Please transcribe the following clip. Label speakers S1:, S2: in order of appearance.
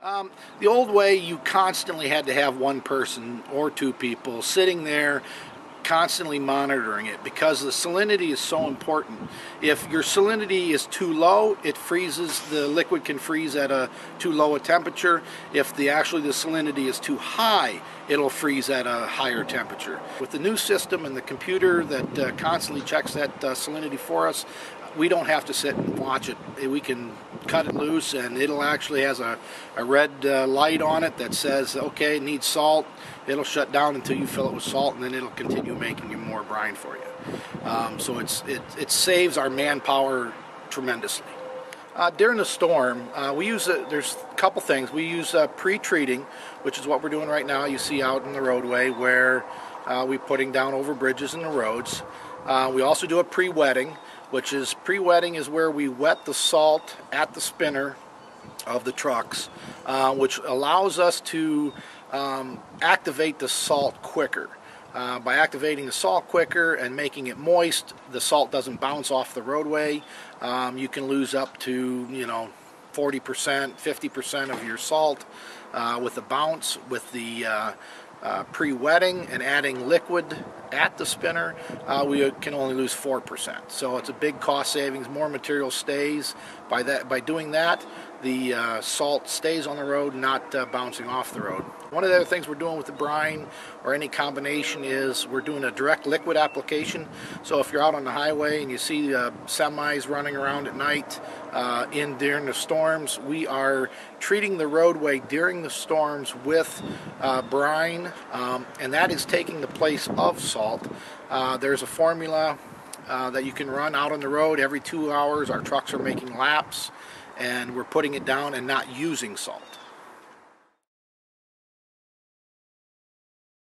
S1: The old way, you constantly had to have one person or two people sitting there constantly monitoring it because the salinity is so important. If your salinity is too low, it freezes. The liquid can freeze at a too low a temperature. If the salinity is too high, it'll freeze at a higher temperature. With the new system and the computer that constantly checks that salinity for us, we don't have to sit and watch it. We can cut it loose, and it'll actually has a red light on it that says, okay, it needs salt. It'll shut down until you fill it with salt, and then it'll continue making you more brine for you. So it saves our manpower tremendously. During the storm, we use there's a couple things. We use pre-treating, which is what we're doing right now. You see out in the roadway where we're putting down over bridges and the roads. We also do a pre-wetting, which is pre-wetting is where we wet the salt at the spinner of the trucks, which allows us to activate the salt quicker. By activating the salt quicker and making it moist, the salt doesn't bounce off the roadway. You can lose up to 40%, 50% of your salt with the bounce. With the pre-wetting and adding liquid at the spinner, we can only lose 4%. So it's a big cost savings. More material stays. By doing that, the salt stays on the road, not bouncing off the road. One of the other things we're doing with the brine or any combination is we're doing a direct liquid application. So if you're out on the highway and you see semis running around at night during the storms, we are treating the roadway during the storms with brine, and that is taking the place of salt. There's a formula that you can run out on the road every 2 hours. Our trucks are making laps, and we're putting it down and not using salt.